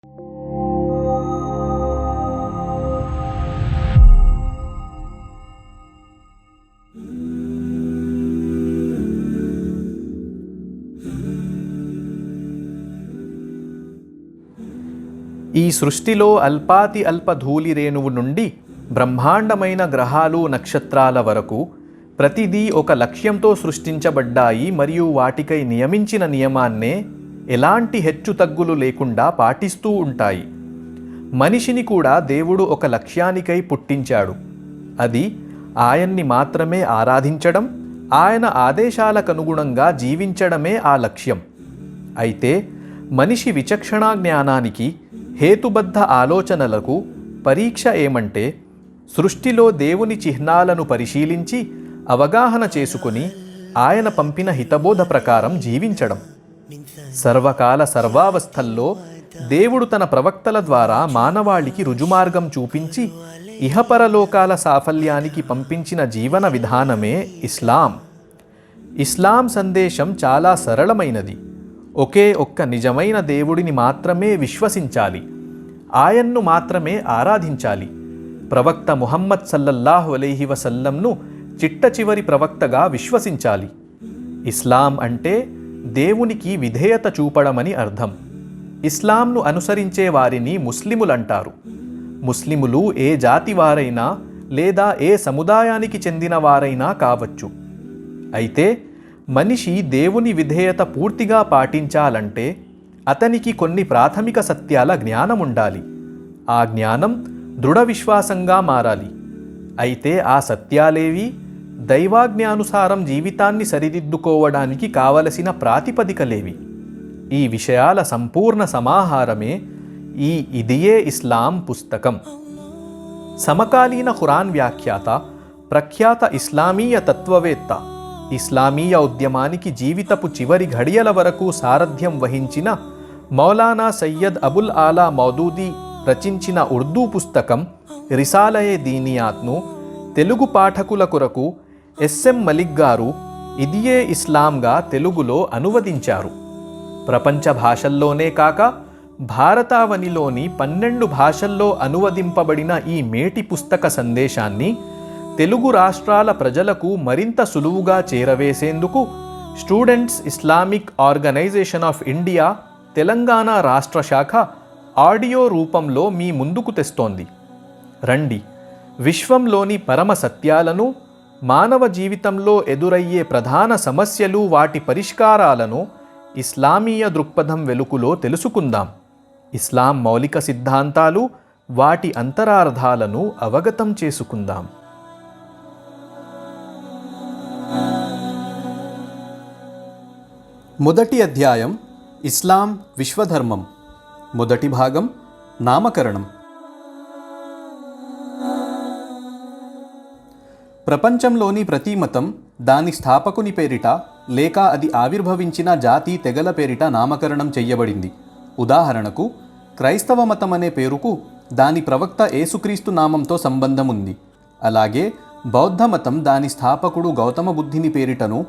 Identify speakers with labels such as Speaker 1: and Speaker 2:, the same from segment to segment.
Speaker 1: ఈ సృష్టిలో అల్పాతి అల్ప ధూళి రేణువు నుండి బ్రహ్మాండమైన గ్రహాలు నక్షత్రాల వరకు ప్రతిదీ ఒక లక్ష్యంతో సృష్టించబడ్డాయి మరియు వాటికై నియమించిన నియమాన్నే ఎలాంటి హెచ్చుతగ్గులు లేకుండా పాటిస్తూ ఉంటాయి. మనిషిని కూడా దేవుడు ఒక లక్ష్యానికై పుట్టించాడు. అది ఆయన్ని మాత్రమే ఆరాధించడం, ఆయన ఆదేశాలకనుగుణంగా జీవించడమే ఆ లక్ష్యం. అయితే మనిషి విచక్షణా జ్ఞానానికి, హేతుబద్ధ ఆలోచనలకు పరీక్ష ఏమంటే సృష్టిలో దేవుని చిహ్నాలను పరిశీలించి అవగాహన చేసుకుని ఆయన పంపిన హితబోధ ప్రకారం జీవించడం. సర్వకాల సర్వావస్థల్లో దేవుడు తన ప్రవక్తల ద్వారా మానవాళికి రుజుమార్గం చూపించి ఇహపరలోకాల సాఫల్యానికి పంపించిన జీవన విధానమే ఇస్లాం. ఇస్లాం సందేశం చాలా సరళమైనది. ఒకే ఒక్క నిజమైన దేవుడిని మాత్రమే విశ్వసించాలి, ఆయన్ను మాత్రమే ఆరాధించాలి. ప్రవక్త ముహమ్మద్ సల్లల్లాహు అలైహి వసల్లంను చిట్ట చివరి ప్రవక్తగా విశ్వసించాలి. ఇస్లాం అంటే దేవునికి విధేయత చూపడమని అర్థం. ఇస్లాంను అనుసరించే వారిని ముస్లిములంటారు. ముస్లిములు ఏ జాతి వారైనా లేదా ఏ సముదాయానికి చెందిన వారైనా కావచ్చు. అయితే మనిషి దేవుని విధేయత పూర్తిగా పాటించాలంటే అతనికి కొన్ని ప్రాథమిక సత్యాల జ్ఞానం ఉండాలి. ఆ జ్ఞానం దృఢ విశ్వాసంగా మారాలి. అయితే ఆ సత్యాలేవి దైవాజ్ఞానుసారం జీవితాన్ని సరిదిద్దుకోవడానికి కావలసిన ప్రాతిపదికలేవి? ఈ విషయాల సంపూర్ణ సమాహారమే ఈ ఇదియే ఇస్లాం పుస్తకం. సమకాలీన ఖురాన్ వ్యాఖ్యాత, ప్రఖ్యాత ఇస్లామీయ తత్వవేత్త, ఇస్లామీయ ఉద్యమానికి జీవితపు చివరి ఘడియల వరకు సారథ్యం వహించిన మౌలానా సయ్యద్ అబుల్ ఆలా మౌదూదీ రచించిన ఉర్దూ పుస్తకం రిసాలయే దీనియాత్ను తెలుగు పాఠకుల కొరకు ఎస్ఎం మలిక్ గారు ఇదియే ఇస్లాంగా తెలుగులో అనువదించారు. ప్రపంచ భాషల్లోనే కాక భారతావనిలోని 12 భాషల్లో అనువదింపబడిన ఈ మేటి పుస్తక సందేశాన్ని తెలుగు రాష్ట్రాల ప్రజలకు మరింత సులువుగా చేరవేసేందుకు students Islamic organisation of India Telangana రాష్ట్ర శాఖ ఆడియో రూపంలో మీ ముందుకు తెస్తోంది. రండి, విశ్వంలోని పరమ సత్యాలను, మానవ జీవితంలో ఎదురయ్యే ప్రధాన సమస్యలు, వాటి పరిష్కారాలను ఇస్లామీయ దృక్పథం వెలుగులో తెలుసుకుందాం. ఇస్లాం మౌలిక సిద్ధాంతాలు, వాటి అంతరార్థాలను అవగతం చేసుకుందాం. మొదటి అధ్యాయం ఇస్లాం విశ్వధర్మం. మొదటి భాగం నామకరణం. ప్రపంచంలోని ప్రతి మతం దాని స్థాపకుని పేరిట లేక అది ఆవిర్భవించిన జాతి తెగల పేరిట నామకరణం చెయ్యబడింది. ఉదాహరణకు క్రైస్తవ మతం అనే పేరుకు దాని ప్రవక్త యేసుక్రీస్తు నామంతో సంబంధం ఉంది. అలాగే బౌద్ధ మతం దాని స్థాపకుడు గౌతమ బుద్ధుని పేరిటను,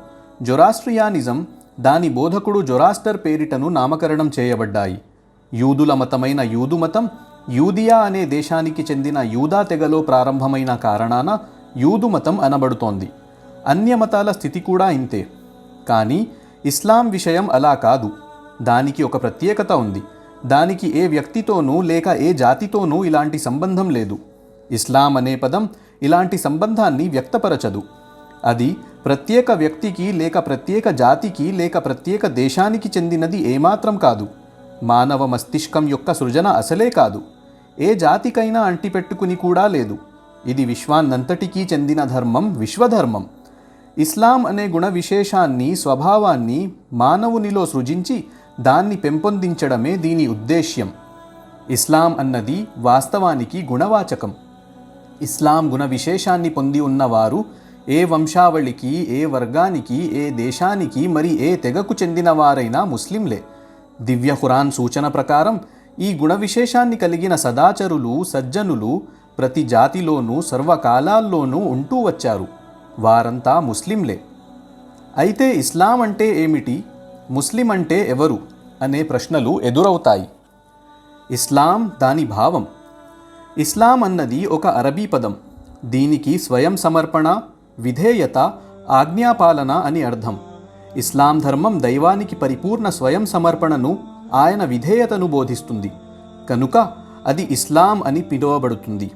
Speaker 1: జొరాస్ట్రియానిజం దాని బోధకుడు జొరాస్టర్ పేరిటను నామకరణం చేయబడ్డాయి. యూదుల మతమైన యూదు మతం యూదియా అనే దేశానికి చెందిన యూదా తెగలో ప్రారంభమైన కారణాన యూదు మతం అనబడుతోంది. అన్య మతాల స్థితి కూడా ఇంతే. కానీ ఇస్లాం విషయం అలా కాదు. దానికి ఒక ప్రత్యేకత ఉంది. దానికి ఏ వ్యక్తితోనూ లేక ఏ జాతితోనూ ఇలాంటి సంబంధం లేదు. ఇస్లాం అనే పదం ఇలాంటి సంబంధాన్ని వ్యక్తపరచదు. అది ప్రత్యేక వ్యక్తికి లేక ప్రత్యేక జాతికి లేక ప్రత్యేక దేశానికి చెందినది ఏమాత్రం కాదు. మానవ మస్తిష్కం యొక్క సృజన అసలే కాదు. ఏ జాతికైనా అంటిపెట్టుకుని కూడా లేదు. ఇది విశ్వాన్నంతటికీ చెందిన ధర్మం, విశ్వధర్మం. ఇస్లాం అనే గుణ విశేషాన్ని, స్వభావాన్ని మానవునిలో సృజించి దాన్ని పెంపొందించడమే దీని ఉద్దేశ్యం. ఇస్లాం అన్నది వాస్తవానికి గుణవాచకం. ఇస్లాం గుణ విశేషాన్ని పొంది ఉన్నవారు ఏ వంశావళికి, ఏ వర్గానికి, ఏ దేశానికి, మరి ఏ తెగకు చెందిన వారైనా ముస్లింలే. దివ్య ఖురాన్ సూచన ప్రకారం ఈ గుణ విశేషాన్ని కలిగిన సదాచరులు, సజ్జనులు ప్రతి జాతిలోనూ సర్వకాలాల్లోనూ ఉంటూ వచ్చారు. వారంతా ముస్లింలే. అయితే ఇస్లాం అంటే ఏమిటి, ముస్లిం అంటే ఎవరు అనే ప్రశ్నలు ఎదురవుతాయి. ఇస్లాం దాని భావం. ఇస్లాం అన్నది ఒక అరబీ పదం. దీనికి స్వయం సమర్పణ, విధేయత, ఆజ్ఞాపాలన అని అర్థం. ఇస్లాం ధర్మం దైవానికి పరిపూర్ణ స్వయం సమర్పణను, ఆయన విధేయతను బోధిస్తుంది. కనుక అది ఇస్లాం అని పిలువబడుతుంది.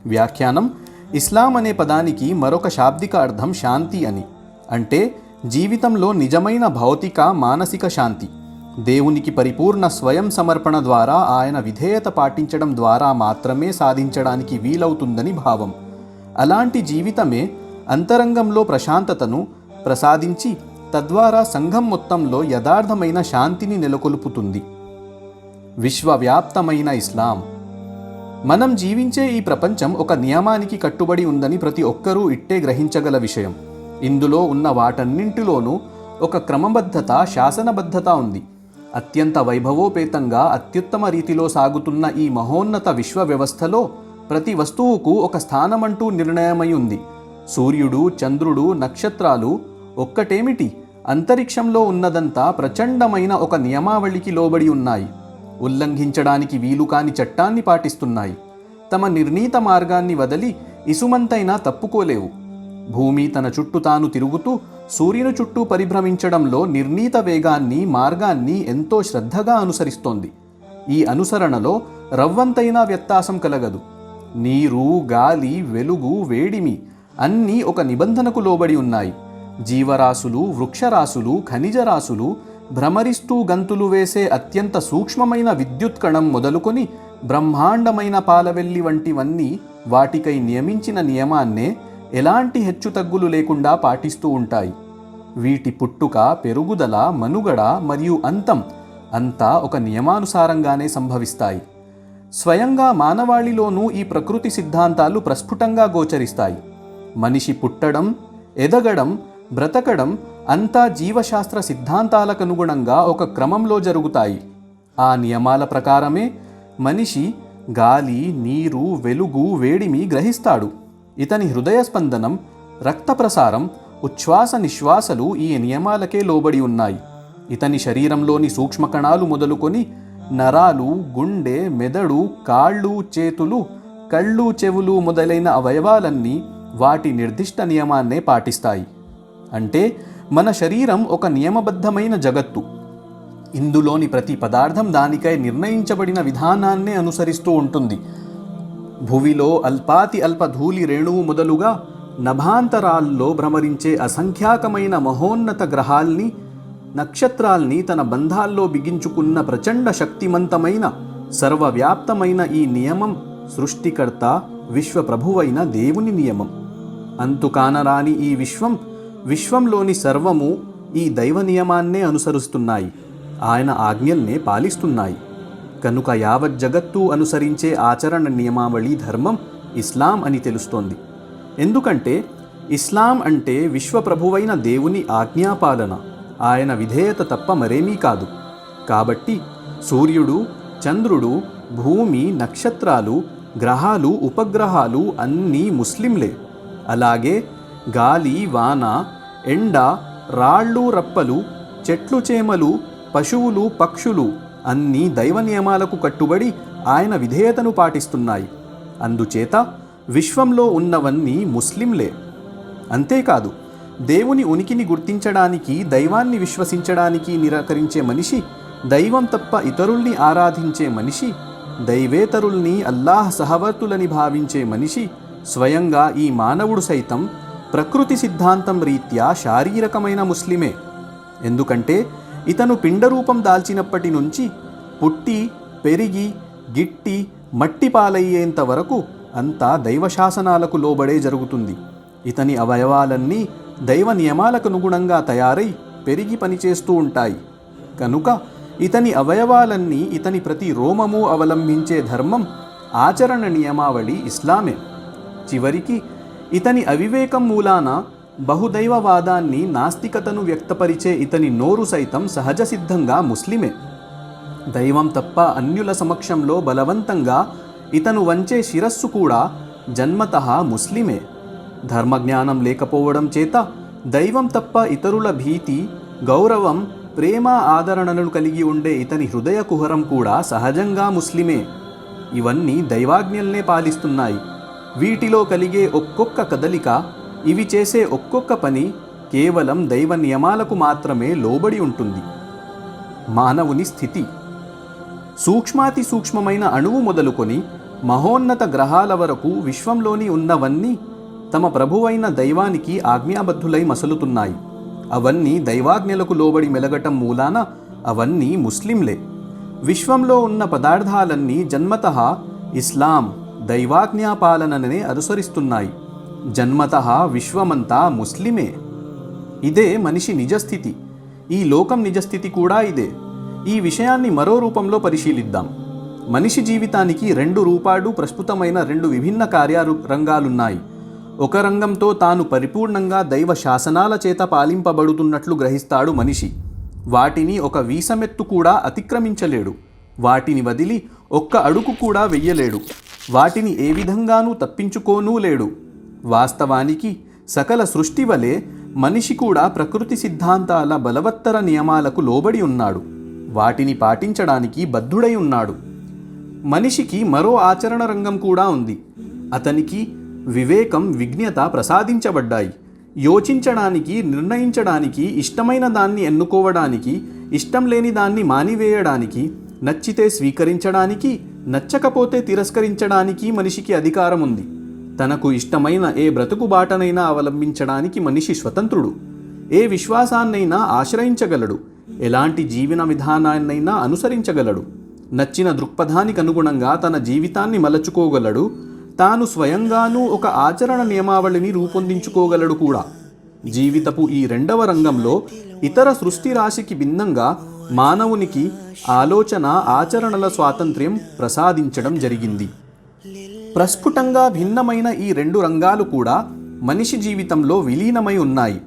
Speaker 1: వ్యాఖ్యానం: ఇస్లాం అనే పదానికి మరొక శాబ్దిక అర్థం శాంతి అని. అంటే జీవితంలో నిజమైన భౌతిక, మానసిక శాంతి దేవునికి పరిపూర్ణ స్వయం సమర్పణ ద్వారా, ఆయన విధేయత పాటించడం ద్వారా మాత్రమే సాధించడానికి వీలవుతుందని భావం. అలాంటి జీవితమే అంతరంగంలో ప్రశాంతతను ప్రసాదించి తద్వారా సంఘం మొత్తంలో యథార్థమైన శాంతిని నెలకొల్పుతుంది. విశ్వవ్యాప్తమైన ఇస్లాం. మనం జీవించే ఈ ప్రపంచం ఒక నియమానికి కట్టుబడి ఉందని ప్రతి ఒక్కరూ ఇట్టే గ్రహించగల విషయం. ఇందులో ఉన్న వాటన్నింటిలోనూ ఒక క్రమబద్ధత, శాసనబద్ధత ఉంది. అత్యంత వైభవోపేతంగా, అత్యుత్తమ రీతిలో సాగుతున్న ఈ మహోన్నత విశ్వ వ్యవస్థలో ప్రతి వస్తువుకు ఒక స్థానమంటూ నిర్ణయమై ఉంది. సూర్యుడు, చంద్రుడు, నక్షత్రాలు ఒక్కటేమిటి, అంతరిక్షంలో ఉన్నదంతా ప్రచండమైన ఒక నియమావళికి లోబడి ఉన్నాయి. ఉల్లంఘించడానికి వీలుకాని చట్టాన్ని పాటిస్తున్నాయి. తమ నిర్ణీత మార్గాన్ని వదిలి ఇసుమంతైనా తప్పుకోలేవు. భూమి తన చుట్టూ తాను తిరుగుతూ సూర్యుని చుట్టూ పరిభ్రమించడంలో నిర్ణీత వేగాన్ని, మార్గాన్ని ఎంతో శ్రద్ధగా అనుసరిస్తోంది. ఈ అనుసరణలో రవ్వంతైనా వ్యత్యాసం కలగదు. నీరు, గాలి, వెలుగు, వేడిమి అన్నీ ఒక నిబంధనకు లోబడి ఉన్నాయి. జీవరాశులు, వృక్షరాశులు, ఖనిజరాశులు, భ్రమరిస్తూ గంతులు వేసే అత్యంత సూక్ష్మమైన విద్యుత్ కణం మొదలుకొని బ్రహ్మాండమైన పాలవెల్లి వంటివన్నీ వాటికై నియమించిన నియమాన్నే ఎలాంటి హెచ్చుతగ్గులు లేకుండా పాటిస్తూ ఉంటాయి. వీటి పుట్టుక, పెరుగుదల, మనుగడ మరియు అంతం అంతా ఒక నియమానుసారంగానే సంభవిస్తాయి. స్వయంగా మానవాళిలోనూ ఈ ప్రకృతి సిద్ధాంతాలు ప్రస్ఫుటంగా గోచరిస్తాయి. మనిషి పుట్టడం, ఎదగడం, బ్రతకడం అంతా జీవశాస్త్ర సిద్ధాంతాలకనుగుణంగా ఒక క్రమంలో జరుగుతాయి. ఆ నియమాల ప్రకారమే మనిషి గాలి, నీరు, వెలుగు, వేడిమి గ్రహిస్తాడు. ఇతని హృదయ స్పందనం, రక్త ప్రసారం, ఉచ్ఛ్వాస నిశ్వాసలు ఈ నియమాలకే లోబడి ఉన్నాయి. ఇతని శరీరంలోని సూక్ష్మకణాలు మొదలుకొని నరాలు, గుండె, మెదడు, కాళ్ళు, చేతులు, కళ్ళు, చెవులు మొదలైన అవయవాలన్నీ వాటి నిర్దిష్ట నియమాన్నే పాటిస్తాయి. అంటే మన శరీరం ఒక నియమబద్ధమైన జగత్తు. ఇందులోని ప్రతి పదార్థం దానికై నిర్ణయించబడిన విధానాన్నే అనుసరిస్తూ ఉంటుంది. భువిలో అల్పాతి అల్ప ధూళి రేణువు మొదలుగా నభాంతరాల్లో భ్రమరించే అసంఖ్యాకమైన మహోన్నత గ్రహాల్ని, నక్షత్రాల్ని తన బంధాల్లో బిగించుకున్న ప్రచండ శక్తిమంతమైన, సర్వవ్యాప్తమైన ఈ నియమం సృష్టికర్త, విశ్వప్రభువైన దేవుని నియమం. అంతుకానరాని ఈ విశ్వంలోని సర్వము ఈ దైవ నియమాన్నే అనుసరిస్తున్నాయి. ఆయన ఆజ్ఞల్నే పాలిస్తున్నాయి. కనుక యావత్ జగత్తు అనుసరించే ఆచరణ నియమావళి ధర్మం ఇస్లాం అని తెలుస్తోంది. ఎందుకంటే ఇస్లాం అంటే విశ్వప్రభువైన దేవుని ఆజ్ఞాపాలన, ఆయన విధేయత తప్ప మరేమీ కాదు. కాబట్టి సూర్యుడు, చంద్రుడు, భూమి, నక్షత్రాలు, గ్రహాలు, ఉపగ్రహాలు అన్నీ ముస్లింలే. అలాగే గాలి, వాన, ఎండ, రాళ్ళు, రప్పలు, చెట్లు, చేమలు, పశువులు, పక్షులు అన్నీ దైవ నియమాలకు కట్టుబడి ఆయన విధేయతను పాటిస్తున్నాయి. అందుచేత విశ్వంలో ఉన్నవన్నీ ముస్లింలే. అంతేకాదు, దేవుని ఉనికిని గుర్తించడానికి, దైవాన్ని విశ్వసించడానికి నిరాకరించే మనిషి, దైవం తప్ప ఇతరుల్ని ఆరాధించే మనిషి, దైవేతరుల్ని అల్లాహ్ సహవర్తులని భావించే మనిషి, స్వయంగా ఈ మానవుడు సైతం ప్రకృతి సిద్ధాంతం రీత్యా శారీరకమైన ముస్లిమే. ఎందుకంటే ఇతను పిండరూపం దాల్చినప్పటి నుంచి పుట్టి, పెరిగి, గిట్టి, మట్టి పాలయ్యేంత వరకు అంతా దైవశాసనాలకు లోబడే జరుగుతుంది. ఇతని అవయవాలన్నీ దైవ నియమాలకు అనుగుణంగా తయారై పెరిగి పనిచేస్తూ ఉంటాయి. కనుక ఇతని అవయవాలన్నీ, ఇతని ప్రతి రోమము అవలంబించే ధర్మం, ఆచరణ నియమావళి ఇస్లామే. చివరికి ఇతని అవివేకం మూలాన బహుదైవవాదాన్ని, నాస్తికతను వ్యక్తపరిచే ఇతని నోరు సైతం సహజ సిద్ధంగా ముస్లిమే. దైవం తప్ప అన్యుల సమక్షంలో బలవంతంగా ఇతను వంచే శిరస్సు కూడా జన్మతః ముస్లిమే. ధర్మజ్ఞానం లేకపోవడం చేత దైవం తప్ప ఇతరుల భీతి, గౌరవం, ప్రేమ ఆదరణలను కలిగి ఉండే ఇతని హృదయ కుహరం కూడా సహజంగా ముస్లిమే. ఇవన్నీ దైవాజ్ఞల్నే పాలిస్తున్నాయి. వీటిలో కలిగే ఒక్కొక్క కదలిక, ఇవి చేసే ఒక్కొక్క పని కేవలం దైవ నియమాలకు మాత్రమే లోబడి ఉంటుంది. మానవుని స్థితి సూక్ష్మాతి సూక్ష్మమైన అణువు మొదలుకొని మహోన్నత గ్రహాల వరకు విశ్వంలోని ఉన్నవన్నీ తమ ప్రభువైన దైవానికి ఆజ్ఞాబద్ధులై మసలుతున్నాయి. అవన్నీ దైవాజ్ఞలకు లోబడి మెలగటం మూలాన అవన్నీ ముస్లింలే. విశ్వంలో ఉన్న పదార్థాలన్నీ జన్మతః ఇస్లాం దైవాజ్ఞాపాలననే అనుసరిస్తున్నాయి. జన్మతః విశ్వమంతా ముస్లిమే. ఇదే మనిషి నిజస్థితి. ఈ లోకం నిజస్థితి కూడా ఇదే. ఈ విషయాన్ని మరో రూపంలో పరిశీలిద్దాం. మనిషి జీవితానికి రెండు రూపాలు ప్రస్ఫుటమైన రెండు విభిన్న కార్యరంగాలున్నాయి. ఒక రంగంతో తాను పరిపూర్ణంగా దైవ శాసనాల చేత పాలింపబడుతున్నట్లు గ్రహిస్తాడు మనిషి. వాటిని ఒక వీసమెత్తు కూడా అతిక్రమించలేడు. వాటిని వదిలి ఒక్క అడుగు కూడా వెయ్యలేడు. వాటిని ఏ విధంగానూ తప్పించుకోనూ లేడు. వాస్తవానికి సకల సృష్టి వలె మనిషి కూడా ప్రకృతి సిద్ధాంతాల బలవత్తర నియమాలకు లోబడి ఉన్నాడు. వాటిని పాటించడానికి బద్ధుడై ఉన్నాడు. మనిషికి మరో ఆచరణ రంగం కూడా ఉంది. అతనికి వివేకం, విజ్ఞత ప్రసాదించబడ్డాయి. యోచించడానికి, నిర్ణయించడానికి, ఇష్టమైన దాన్ని ఎన్నుకోవడానికి, ఇష్టం లేని దాన్ని మానివేయడానికి, నచ్చితే స్వీకరించడానికి, నచ్చకపోతే తిరస్కరించడానికి మనిషికి అధికారం ఉంది. తనకు ఇష్టమైన ఏ బ్రతుకు బాటనైనా అవలంబించడానికి మనిషి స్వతంత్రుడు. ఏ విశ్వాసాన్నైనా ఆశ్రయించగలడు. ఎలాంటి జీవన విధానాన్నైనా అనుసరించగలడు. నచ్చిన దృక్పథానికి అనుగుణంగా తన జీవితాన్ని మలచుకోగలడు. తాను స్వయంగానూ ఒక ఆచరణ నియమావళిని రూపొందించుకోగలడు కూడా. జీవితపు ఈ రెండవ రంగంలో ఇతర సృష్టి రాశికి భిన్నంగా మానవునికి ఆలోచన, ఆచరణల స్వాతంత్ర్యం ప్రసాదించడం జరిగింది. ప్రస్ఫుటంగా భిన్నమైన ఈ రెండు రంగాలు కూడా మనిషి జీవితంలో విలీనమై ఉన్నాయి.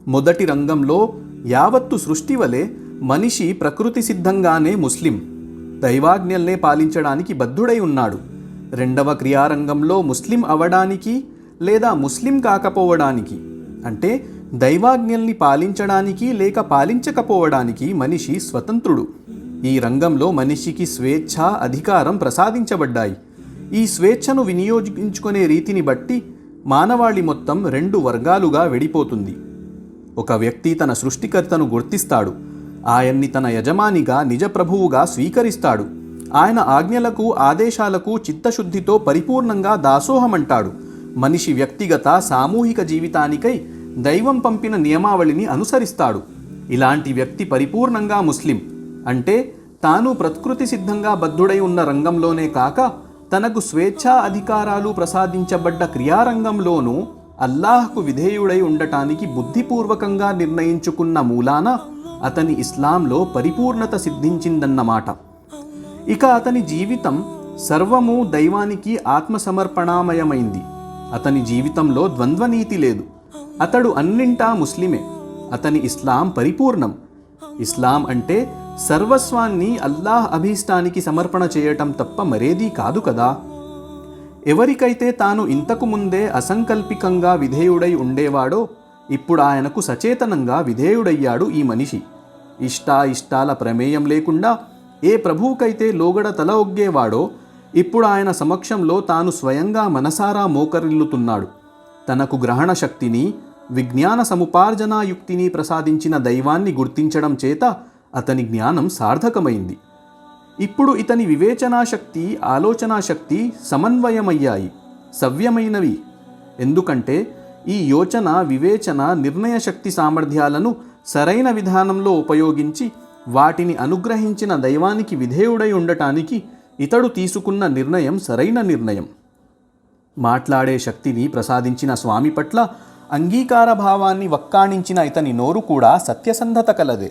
Speaker 1: మొదటి రంగంలో యావత్తు సృష్టి వలె మనిషి ప్రకృతి సిద్ధంగానే ముస్లిం, దైవాజ్ఞల్నే పాలించడానికి బద్ధుడై ఉన్నాడు. రెండవ క్రియారంగంలో ముస్లిం అవడానికి లేదా ముస్లిం కాకపోవడానికి, అంటే దైవాజ్ఞల్ని పాలించడానికి లేక పాలించకపోవడానికి మనిషి స్వతంత్రుడు. ఈ రంగంలో మనిషికి స్వేచ్ఛ, అధికారం ప్రసాదించబడ్డాయి. ఈ స్వేచ్ఛను వినియోగించుకునే రీతిని బట్టి మానవాళి మొత్తం రెండు వర్గాలుగా విడిపోతుంది. ఒక వ్యక్తి తన సృష్టికర్తను గుర్తిస్తాడు. ఆయన్ని తన యజమానిగా, నిజ ప్రభువుగా స్వీకరిస్తాడు. ఆయన ఆజ్ఞలకు, ఆదేశాలకు చిత్తశుద్ధితో పరిపూర్ణంగా దాసోహమంటాడు. మనిషి వ్యక్తిగత, సామూహిక జీవితానికై దైవం పంపిన నియమావళిని అనుసరిస్తాడు. ఇలాంటి వ్యక్తి పరిపూర్ణంగా ముస్లిం. అంటే తాను ప్రకృతి సిద్ధంగా బద్ధుడై ఉన్న రంగంలోనే కాక తనకు స్వేచ్ఛా అధికారాలు ప్రసాదించబడ్డ క్రియారంగంలోనూ అల్లాహ్కు విధేయుడై ఉండటానికి బుద్ధిపూర్వకంగా నిర్ణయించుకున్న మూలాన అతని ఇస్లాంలో పరిపూర్ణత సిద్ధించిందన్నమాట. ఇక అతని జీవితం సర్వము దైవానికి ఆత్మసమర్పణామయమైంది. అతని జీవితంలో ద్వంద్వనీతి లేదు. అతడు అన్నింటా ముస్లిమే. అతని ఇస్లాం పరిపూర్ణం. ఇస్లాం అంటే సర్వస్వాన్ని అల్లాహ్ అభీష్టానికి సమర్పణ చేయటం తప్ప మరేదీ కాదు కదా. ఎవరికైతే తాను ఇంతకు ముందే అసంకల్పికంగా విధేయుడై ఉండేవాడో ఇప్పుడు ఆయనకు సచేతనంగా విధేయుడయ్యాడు ఈ మనిషి. ఇష్టాల ప్రమేయం లేకుండా ఏ ప్రభువుకైతే లోగడ తల ఒగ్గేవాడో ఇప్పుడు ఆయన సమక్షంలో తాను స్వయంగా మనసారా మోకరిల్లుతున్నాడు. తనకు గ్రహణ శక్తిని, విజ్ఞాన సముపార్జనాయుక్తిని ప్రసాదించిన దైవాన్ని గుర్తించడం చేత అతని జ్ఞానం సార్థకమైంది. ఇప్పుడు ఇతని వివేచనాశక్తి, ఆలోచనాశక్తి సమన్వయమయ్యాయి, సవ్యమైనవి. ఎందుకంటే ఈ యోచన, వివేచన, నిర్ణయ శక్తి సామర్థ్యాలను సరైన విధానంలో ఉపయోగించి వాటిని అనుగ్రహించిన దైవానికి విధేయుడై ఉండటానికి ఇతడు తీసుకున్న నిర్ణయం సరైన నిర్ణయం. మాట్లాడే శక్తిని ప్రసాదించిన స్వామి పట్ల అంగీకార భావాన్ని వక్కాణించిన ఇతని నోరు కూడా సత్యసంధత కలదే.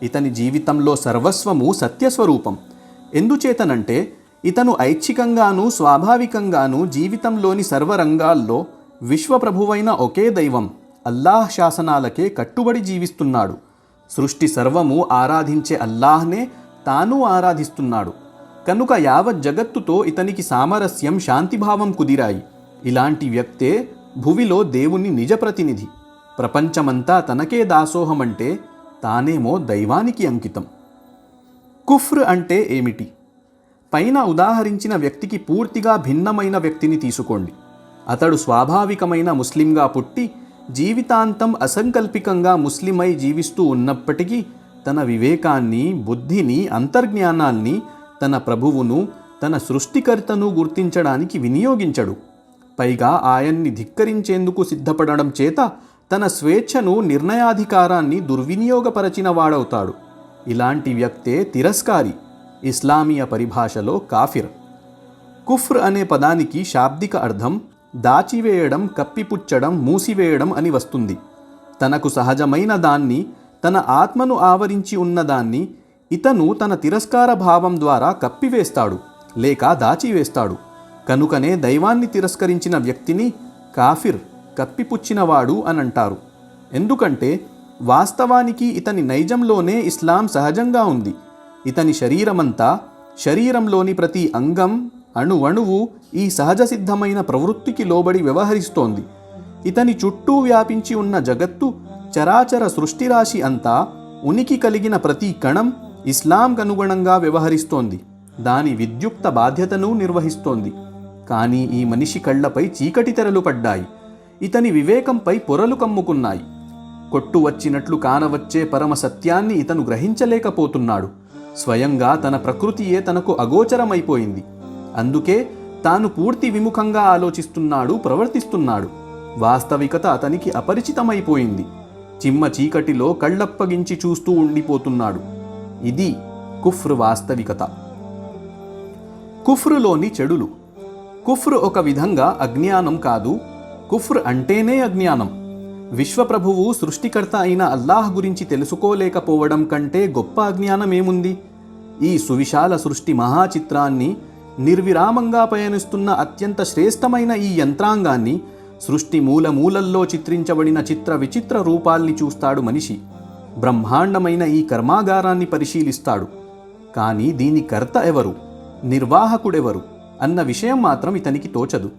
Speaker 1: ఇతని జీవితంలో సర్వస్వము సత్యస్వరూపం. ఎందుచేతనంటే ఇతను ఐచ్ఛికంగానూ స్వాభావికంగానూ జీవితంలోని సర్వరంగాల్లో విశ్వప్రభువైన ఒకే దైవం అల్లాహ్ శాసనాలకే కట్టుబడి జీవిస్తున్నాడు. సృష్టి సర్వము ఆరాధించే అల్లాహ్నే తాను ఆరాధిస్తున్నాడు. కనుక యావత్ జగత్తుతో ఇతనికి సామరస్యం, శాంతిభావం కుదిరాయి. ఇలాంటి వ్యక్తే భువిలో దేవుని నిజ ప్రతినిధి. ప్రపంచమంతా తనకే దాసోహమంటే తానేమో దైవానికి అంకితం. కుఫ్ర్ అంటే ఏమిటి? పైన ఉదాహరించిన వ్యక్తికి పూర్తిగా భిన్నమైన వ్యక్తిని తీసుకోండి. అతడు స్వాభావికమైన ముస్లింగా పుట్టి జీవితాంతం అసంకల్పికంగా ముస్లిమై జీవిస్తూ ఉన్నప్పటికీ తన వివేకాన్ని, బుద్ధిని, అంతర్జ్ఞానాన్ని తన ప్రభువును, తన సృష్టికర్తను గుర్తించడానికి వినియోగించడు. పైగా ఆయన్ని ధిక్కరించేందుకు సిద్ధపడడం చేత తన స్వేచ్ఛను, నిర్ణయాధికారాన్ని దుర్వినియోగపరచిన వాడవుతాడు. ఇలాంటి వ్యక్తే తిరస్కారి, ఇస్లామీయ పరిభాషలో కాఫిర్. కుఫ్ర్ అనే పదానికి శాబ్దిక అర్థం దాచివేయడం, కప్పిపుచ్చడం, మూసివేయడం అని వస్తుంది. తనకు సహజమైన దాన్ని, తన ఆత్మను ఆవరించి ఉన్నదాన్ని ఇతను తన తిరస్కార భావం ద్వారా కప్పివేస్తాడు లేక దాచివేస్తాడు. కనుకనే దైవాన్ని తిరస్కరించిన వ్యక్తిని కాఫిర్, కప్పిపుచ్చినవాడు అనంటారు. ఎందుకంటే వాస్తవానికి ఇతని నైజంలోనే ఇస్లాం సహజంగా ఉంది. ఇతని శరీరమంతా, శరీరంలోని ప్రతి అంగం, అణువణువు ఈ సహజ సిద్ధమైన ప్రవృత్తికి లోబడి వ్యవహరిస్తోంది. ఇతని చుట్టూ వ్యాపించి ఉన్న జగత్తు, చరాచర సృష్టిరాశి అంతా, ఉనికి కలిగిన ప్రతి కణం ఇస్లాంకనుగుణంగా వ్యవహరిస్తోంది. దాని విద్యుక్త బాధ్యతను నిర్వహిస్తోంది. కానీ ఈ మనిషి కళ్లపై చీకటి తెరలు పడ్డాయి. ఇతని వివేకంపై పొరలు కమ్ముకున్నాయి. కొట్టు వచ్చినట్లు కానవచ్చే పరమ సత్యాన్ని ఇతను గ్రహించలేకపోతున్నాడు. స్వయంగా తన ప్రకృతియే తనకు అగోచరమైపోయింది. అందుకే తాను పూర్తి విముఖంగా ఆలోచిస్తున్నాడు, ప్రవర్తిస్తున్నాడు. వాస్తవికత అతనికి అపరిచితమైపోయింది. చిమ్మ చీకటిలో కళ్ళప్పగించి చూస్తూ ఉండిపోతున్నాడు. ఇది కుఫ్ర్ వాస్తవికత. కుఫ్రులోని చెడులు. కుఫ్ర్ ఒక విధంగా అజ్ఞానం కాదు. కుఫ్ర్ అంటేనే అజ్ఞానం. విశ్వప్రభువు, సృష్టికర్త అయిన అల్లాహ్ గురించి తెలుసుకోలేకపోవడం కంటే గొప్ప అజ్ఞానమేముంది? ఈ సువిశాల సృష్టి మహాచిత్రాన్ని, నిర్విరామంగా పయనిస్తున్న అత్యంత శ్రేష్టమైన ఈ యంత్రాంగాన్ని, సృష్టి మూలమూలల్లో చిత్రించబడిన చిత్ర విచిత్ర రూపాల్ని చూస్తాడు మనిషి. బ్రహ్మాండమైన ఈ కర్మాగారాన్ని పరిశీలిస్తాడు. కానీ దీని కర్త ఎవరు, నిర్వాహకుడెవరు అన్న విషయం మాత్రం ఇతనికి తోచదు.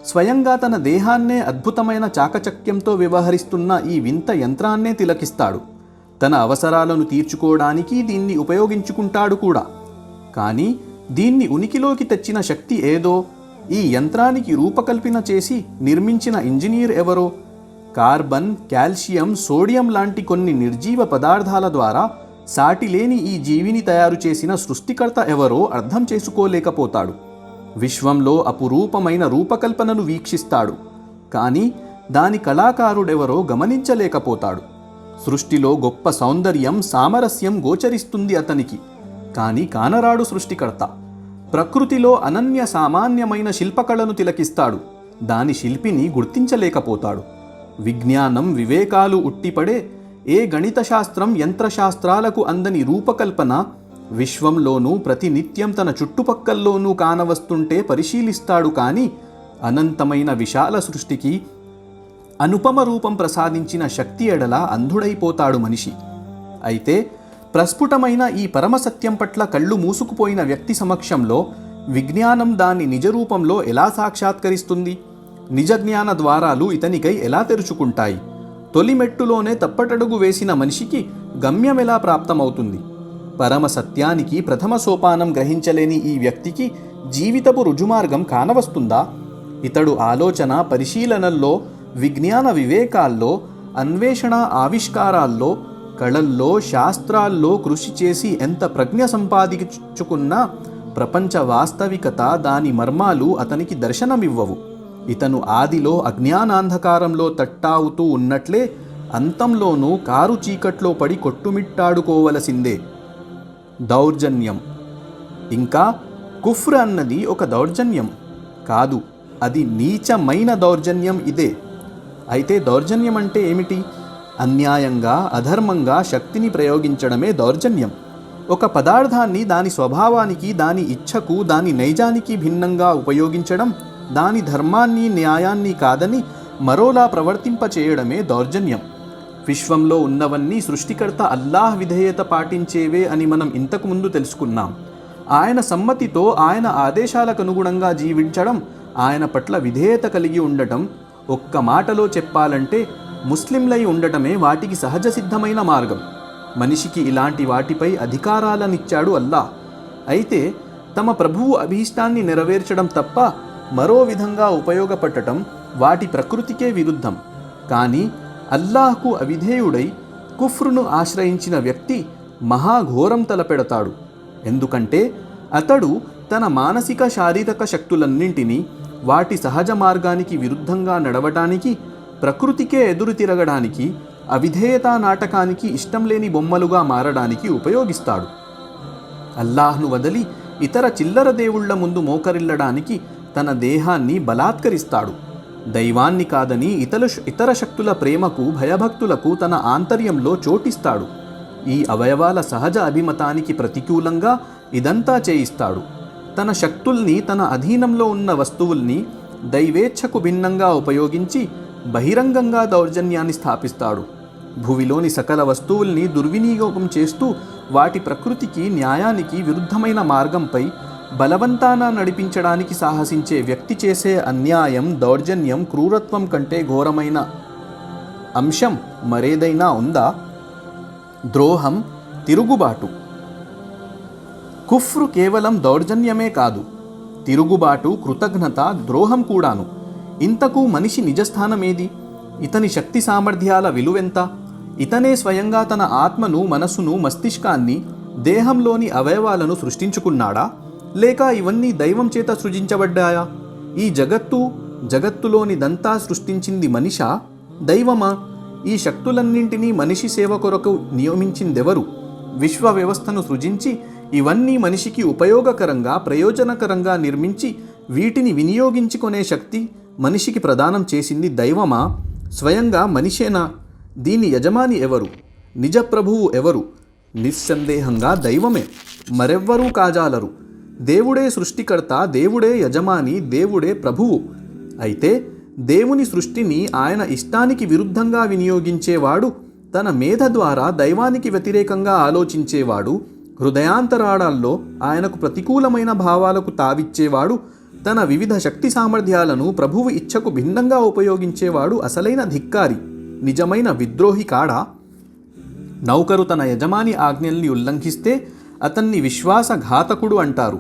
Speaker 1: స్వయంగా తన దేహాన్నే అద్భుతమైన చాకచక్యంతో వ్యవహరిస్తున్న ఈ వింత యంత్రాన్నే తిలకిస్తాడు. తన అవసరాలను తీర్చుకోవడానికి దీన్ని ఉపయోగించుకుంటాడు కూడా. కానీ దీన్ని ఉనికిలోకి తెచ్చిన శక్తి ఏదో, ఈ యంత్రానికి రూపకల్పన చేసి నిర్మించిన ఇంజనీర్ ఎవరో, కార్బన్, కాల్షియం, సోడియం లాంటి కొన్ని నిర్జీవ పదార్థాల ద్వారా సాటిలేని ఈ జీవిని తయారు చేసిన సృష్టికర్త ఎవరో అర్థం చేసుకోలేకపోతాడు. విశ్వంలో అపురూపమైన రూపకల్పనను వీక్షిస్తాడు. కానీ దాని కళాకారుడెవరో గమనించలేకపోతాడు. సృష్టిలో గొప్ప సౌందర్యం, సామరస్యం గోచరిస్తుంది అతనికి. కానీ కానరాడు సృష్టికర్త. ప్రకృతిలో అనన్య సామాన్యమైన శిల్పకళను తిలకిస్తాడు. దాని శిల్పిని గుర్తించలేకపోతాడు. విజ్ఞానం, వివేకాలు ఉట్టిపడే ఏ గణిత శాస్త్రం, యంత్రశాస్త్రాలకు అందని రూపకల్పన విశ్వంలోనూ ప్రతినిత్యం తన చుట్టుపక్కల్లోనూ కానవస్తుంటే పరిశీలిస్తాడు. కానీ అనంతమైన విశాల సృష్టికి అనుపమ రూపం ప్రసాదించిన శక్తి ఎడల అంధుడైపోతాడు మనిషి. అయితే ప్రస్ఫుటమైన ఈ పరమసత్యం పట్ల కళ్ళు మూసుకుపోయిన వ్యక్తి సమక్షంలో విజ్ఞానం దాని నిజరూపంలో ఎలా సాక్షాత్కరిస్తుంది? నిజజ్ఞాన ద్వారాలు ఇతనికై ఎలా తెరుచుకుంటాయి? తొలిమెట్టులోనే తప్పటడుగు వేసిన మనిషికి గమ్యం ఎలా ప్రాప్తమవుతుంది? పరమ సత్యానికి ప్రథమ సోపానం గ్రహించలేని ఈ వ్యక్తికి జీవితపు రుజుమార్గం కానవస్తుందా? ఇతడు ఆలోచన, పరిశీలనల్లో, విజ్ఞాన వివేకాల్లో, అన్వేషణ, ఆవిష్కారాల్లో, కళల్లో, శాస్త్రాల్లో కృషి చేసి ఎంత ప్రజ్ఞ సంపాదించుకున్నా ప్రపంచ వాస్తవికత, దాని మర్మాలు అతనికి దర్శనమివ్వవు. ఇతను ఆదిలో అజ్ఞానాంధకారంలో తట్టావుతూ ఉన్నట్లే అంతంలోనూ కారు చీకట్లో పడి కొట్టుమిట్టాడుకోవలసిందే. దౌర్జన్యం. ఇంకా కుఫ్ర్ అన్నది ఒక దౌర్జన్యం కాదు, అది నీచమైన దౌర్జన్యం. ఇదే. అయితే దౌర్జన్యం అంటే ఏమిటి? అన్యాయంగా, అధర్మంగా శక్తిని ప్రయోగించడమే దౌర్జన్యం. ఒక పదార్థాన్ని దాని స్వభావానికి, దాని ఇచ్ఛకు, దాని నైజానికి భిన్నంగా ఉపయోగించడం, దాని ధర్మాన్ని, న్యాయాన్ని కాదని మరోలా ప్రవర్తింపచేయడమే దౌర్జన్యం. విశ్వంలో ఉన్నవన్నీ సృష్టికర్త అల్లాహ్ విధేయత పాటించేవే అని మనం ఇంతకుముందు తెలుసుకున్నాం. ఆయన సమ్మతితో, ఆయన ఆదేశాలకు అనుగుణంగా జీవించడం, ఆయన పట్ల విధేయత కలిగి ఉండటం, ఒక్క మాటలో చెప్పాలంటే ముస్లింలై ఉండటమే వాటికి సహజ సిద్ధమైన మార్గం. మనిషికి ఇలాంటి వాటిపై అధికారాలనిచ్చాడు అల్లాహ్. అయితే తమ ప్రభువు అభీష్టాన్ని నెరవేర్చడం తప్ప మరో విధంగా ఉపయోగపడటం వాటి ప్రకృతికే విరుద్ధం. కానీ అల్లాహ్కు అవిధేయుడై కుఫ్రును ఆశ్రయించిన వ్యక్తి మహాఘోరం తలపెడతాడు. ఎందుకంటే అతడు తన మానసిక శారీరక శక్తులన్నింటినీ వాటి సహజ మార్గానికి విరుద్ధంగా నడవటానికి, ప్రకృతికే ఎదురు తిరగడానికి, అవిధేయతా నాటకానికి ఇష్టం లేని బొమ్మలుగా మారడానికి ఉపయోగిస్తాడు. అల్లాహ్ను వదిలి ఇతర చిల్లర దేవుళ్ల ముందు మోకరిల్లడానికి తన దేహాన్ని బలాత్కరిస్తాడు. దైవాన్ని కాదని ఇతర శక్తుల ప్రేమకు, భయభక్తులకు తన ఆంతర్యంలో చోటిస్తాడు. ఈ అవయవాల సహజ అభిమతానికి ప్రతికూలంగా ఇదంతా చేయిస్తాడు. తన శక్తుల్ని, తన అధీనంలో ఉన్న వస్తువుల్ని దైవేచ్ఛకు భిన్నంగా ఉపయోగించి బహిరంగంగా దౌర్జన్యాన్ని స్థాపిస్తాడు. భూమిలోని సకల వస్తువుల్ని దుర్వినియోగం చేస్తూ వాటి ప్రకృతికి, న్యాయానికి విరుద్ధమైన మార్గంపై బలవంతాన నడిపించడానికి సాహసించే వ్యక్తి చేసే అన్యాయం, దౌర్జన్యం, క్రూరత్వం కంటే ఘోరమైన అంశం మరేదైనా ఉందా? ద్రోహం, తిరుగుబాటు. కుఫ్రు కేవలం దౌర్జన్యమే కాదు, తిరుగుబాటు, కృతజ్ఞత, ద్రోహం కూడాను. ఇంతకు మనిషి నిజస్థానమేది? ఇతని శక్తి సామర్థ్యాల విలువెంత? ఇతనే స్వయంగా తన ఆత్మను, మనస్సును, మస్తిష్కాన్ని, దేహంలోని అవయవాలను సృష్టించుకున్నాడా? లేక ఇవన్నీ దైవం చేత సృజించబడ్డాయా? ఈ జగత్తులోనిదంతా సృష్టించింది మనిషా, దైవమా? ఈ శక్తులన్నింటినీ మనిషి సేవ కొరకు నియమించిందెవరు? విశ్వ వ్యవస్థను సృజించి ఇవన్నీ మనిషికి ఉపయోగకరంగా, ప్రయోజనకరంగా నిర్మించి వీటిని వినియోగించుకునే శక్తి మనిషికి ప్రదానం చేసింది దైవమా, స్వయంగా మనిషేనా? దీని యజమాని ఎవరు? నిజ ప్రభువు ఎవరు? నిస్సందేహంగా దైవమే, మరెవ్వరూ కాజాలరు. దేవుడే సృష్టికర్త, దేవుడే యజమాని, దేవుడే ప్రభువు. అయితే దేవుని సృష్టిని ఆయన ఇష్టానికి విరుద్ధంగా వినియోగించేవాడు, తన మేధ ద్వారా దైవానికి వ్యతిరేకంగా ఆలోచించేవాడు, హృదయాంతరాళాల్లో ఆయనకు ప్రతికూలమైన భావాలకు తావిచ్చేవాడు, తన వివిధ శక్తి సామర్థ్యాలను ప్రభువు ఇచ్ఛకు భిన్నంగా ఉపయోగించేవాడు అసలైన ధిక్కారి, నిజమైన విద్రోహి కాడా? నౌకరు తన యజమాని ఆజ్ఞల్ని ఉల్లంఘిస్తే అతన్ని విశ్వాసఘాతకుడు అంటారు.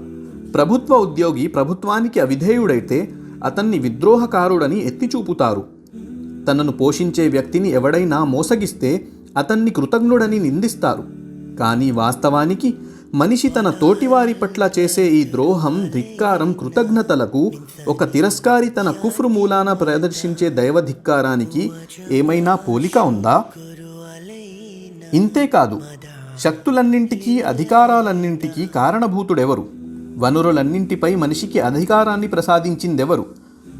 Speaker 1: ప్రభుత్వ ఉద్యోగి ప్రభుత్వానికి అవిధేయుడైతే అతన్ని విద్రోహకారుడని ఎత్తిచూపుతారు. తనను పోషించే వ్యక్తిని ఎవడైనా మోసగిస్తే అతన్ని కృతజ్ఞుడని నిందిస్తారు. కానీ వాస్తవానికి మనిషి తన తోటివారి పట్ల చేసే ఈ ద్రోహం, ధిక్కారం, కృతజ్ఞతలకు ఒక తిరస్కారి తన కుఫ్రు మూలాన ప్రదర్శించే దైవధిక్కారానికి ఏమైనా పోలిక ఉందా? ఇంతేకాదు, శక్తులన్నింటికీ, అధికారాలన్నింటికీ కారణభూతుడెవరు? వనరులన్నింటిపై మనిషికి అధికారాన్ని ప్రసాదించిందెవరు?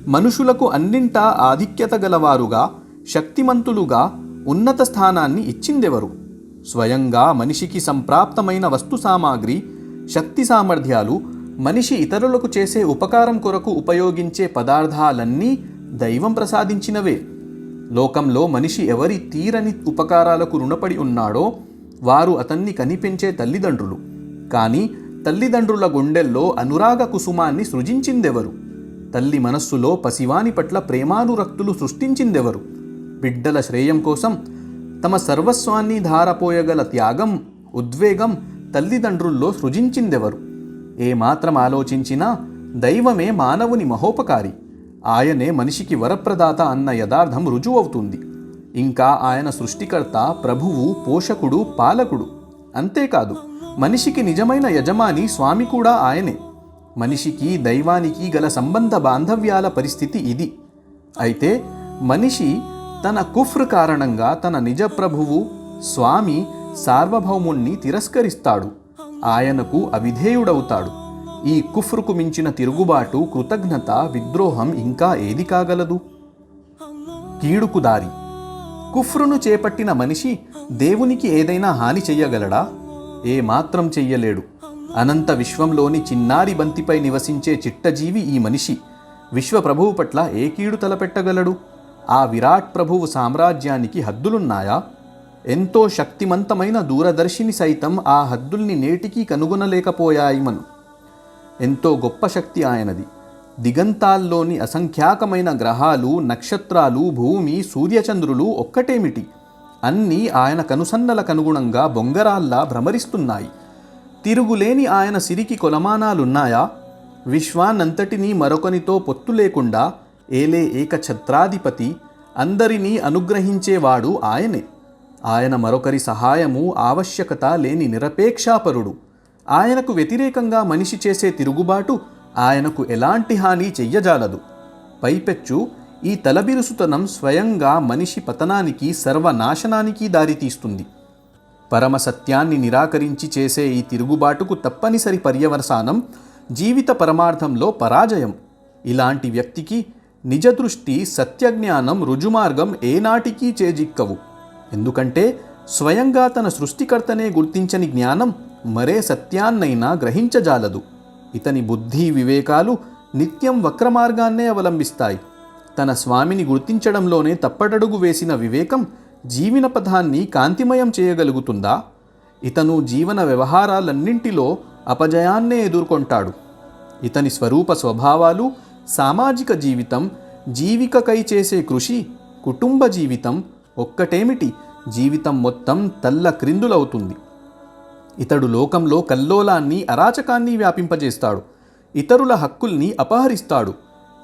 Speaker 1: మనుషులకు అన్నింటా ఆధిక్యత గలవారుగా, శక్తిమంతులుగా ఉన్నత స్థానాన్ని ఇచ్చిందెవరు? స్వయంగా మనిషికి సంప్రాప్తమైన వస్తు సామాగ్రి, శక్తి సామర్థ్యాలు, మనిషి ఇతరులకు చేసే ఉపకారం కొరకు ఉపయోగించే పదార్థాలన్నీ దైవం ప్రసాదించినవే. లోకంలో మనిషి ఎవరి తీరని ఉపకారాలకు రుణపడి ఉన్నాడో వారు అతన్ని కనిపెంచే తల్లిదండ్రులు. కానీ తల్లిదండ్రుల గుండెల్లో అనురాగ కుసుమాన్ని సృజించిందెవరు? తల్లి మనస్సులో పసివాని పట్ల ప్రేమానురక్తులు సృష్టించిందెవరు? బిడ్డల శ్రేయం కోసం తమ సర్వస్వాన్ని ధారపోయగల త్యాగం, ఉద్వేగం తల్లిదండ్రుల్లో సృజించిందెవరు? ఏమాత్రం ఆలోచించినా దైవమే మానవుని మహోపకారి, ఆయనే మనిషికి వరప్రదాత అన్న యథార్థం రుజువవుతుంది. ఇంకా ఆయన సృష్టికర్త, ప్రభువు, పోషకుడు, పాలకుడు. అంతేకాదు, మనిషికి నిజమైన యజమాని, స్వామి కూడా ఆయనే. మనిషికి దైవానికి గల సంబంధ బాంధవ్యాల పరిస్థితి ఇది. అయితే మనిషి తన కుఫ్ర్ కారణంగా తన నిజ ప్రభువు, స్వామి, సార్వభౌముణ్ణి తిరస్కరిస్తాడు, ఆయనకు అవిధేయుడవుతాడు. ఈ కుఫ్రుకు మించిన తిరుగుబాటు, కృతజ్ఞత, విద్రోహం ఇంకా ఏది కాగలదు? కీడుకు దారి. కుఫ్రును చేపట్టిన మనిషి దేవునికి ఏదైనా హాని చెయ్యగలడా? ఏమాత్రం చెయ్యలేడు. అనంత విశ్వంలోని చిన్నారి బంతిపై నివసించే చిట్టజీవి ఈ మనిషి. విశ్వప్రభువు పట్ల ఏ కీడు తలపెట్టగలడు? ఆ విరాట్ ప్రభువు సామ్రాజ్యానికి హద్దులున్నాయా? ఎంతో శక్తిమంతమైన దూరదర్శిని సైతం ఆ హద్దుల్ని నేటికీ కనుగొనలేకపోయాయి. ఎంతో గొప్ప శక్తి ఆయనది. దిగంతాల్లోని అసంఖ్యాకమైన గ్రహాలు, నక్షత్రాలు, భూమి, సూర్యచంద్రులు ఒక్కటేమిటి, అన్నీ ఆయన కనుసన్నలకనుగుణంగా బొంగరాల్లా భ్రమరిస్తున్నాయి. తిరుగులేని ఆయన సిరికి కొలమానాలున్నాయా? విశ్వాన్నంతటినీ మరొకనితో పొత్తు లేకుండా ఏలే ఏకఛత్రాధిపతి, అందరినీ అనుగ్రహించేవాడు ఆయనే. ఆయన మరొకరి సహాయము ఆవశ్యకత లేని నిరపేక్షాపరుడు. ఆయనకు వ్యతిరేకంగా మనిషి చేసే తిరుగుబాటు ఆయనకు ఎలాంటి హాని చెయ్యజాలదు. పైపెచ్చు ఈ తలబిరుసుతనం స్వయంగా మనిషి పతనానికి, సర్వనాశనానికి దారితీస్తుంది. పరమసత్యాన్ని నిరాకరించి చేసే ఈ తిరుగుబాటుకు తప్పనిసరి పర్యవసానం జీవిత పరమార్థంలో పరాజయం. ఇలాంటి వ్యక్తికి నిజదృష్టి, సత్యజ్ఞానం, రుజుమార్గం ఏనాటికీ చేజిక్కవు. ఎందుకంటే స్వయంగా తన సృష్టికర్తనే గుర్తించని జ్ఞానం మరే సత్యాన్నైనా గ్రహించజాలదు. ఇతని బుద్ధి, వివేకాలు నిత్యం వక్రమార్గాన్నే అవలంబిస్తాయి. తన స్వామిని గుర్తించడంలోనే తప్పటడుగు వేసిన వివేకం జీవన పథాన్ని కాంతిమయం చేయగలుగుతుందా? ఇతను జీవన వ్యవహారాలన్నింటిలో అపజయాన్నే ఎదుర్కొంటాడు. ఇతని స్వరూప స్వభావాలు, సామాజిక జీవితం, జీవికకై చేసే కృషి, కుటుంబ జీవితం ఒక్కటేమిటి, జీవితం మొత్తం తల్ల క్రిందులవుతుంది. ఇతడు లోకంలో కల్లోలాన్ని, అరాచకాన్ని వ్యాపింపజేస్తాడు. ఇతరుల హక్కుల్ని అపహరిస్తాడు.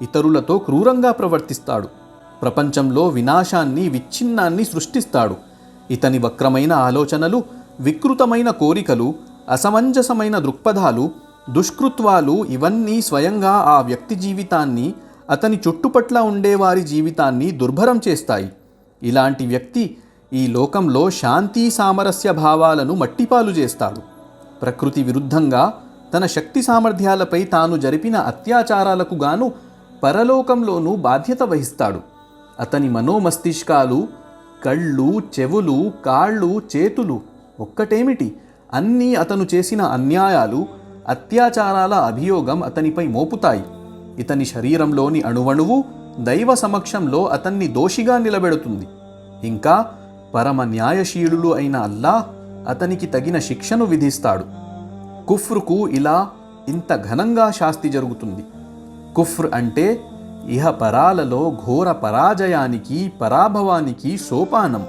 Speaker 1: ఇతరులతో క్రూరంగా ప్రవర్తిస్తాడు. ప్రపంచంలో వినాశాన్ని, విచ్ఛిన్నాన్ని సృష్టిస్తాడు. ఇతని వక్రమైన ఆలోచనలు, వికృతమైన కోరికలు, అసమంజసమైన దృక్పథాలు, దుష్కృత్వాలు ఇవన్నీ స్వయంగా ఆ వ్యక్తి జీవితాన్ని, అతని చుట్టుపట్ల ఉండేవారి జీవితాన్ని దుర్భరం చేస్తాయి. ఇలాంటి వ్యక్తి ఈ లోకంలో శాంతి, సామరస్య భావాలను మట్టిపాలు చేస్తాడు. ప్రకృతి విరుద్ధంగా తన శక్తి సామర్థ్యాలపై తాను జరిపిన అత్యాచారాలకు గాను పరలోకంలోనూ బాధ్యత వహిస్తాడు. అతని మనోమస్తిష్కాలు, కళ్ళు, చెవులు, కాళ్ళు, చేతులు ఒక్కటేమిటి, అన్నీ అతను చేసిన అన్యాయాలు, అత్యాచారాల అభియోగం అతనిపై మోపుతాయి. ఇతని శరీరంలోని అణువణువు దైవ సమక్షంలో అతన్ని దోషిగా నిలబెడుతుంది. ఇంకా పరమ న్యాయశీలుడు అయిన అల్లాహ్ అతనికి తగిన శిక్షను విధిస్తాడు. కుఫ్రుకు ఇలా ఇంత ఘనంగా శాస్తి జరుగుతుంది. కుఫ్ర్ అంటే ఇహ పరాలలో ఘోర పరాజయానికి, పరాభవానికి సోపానం.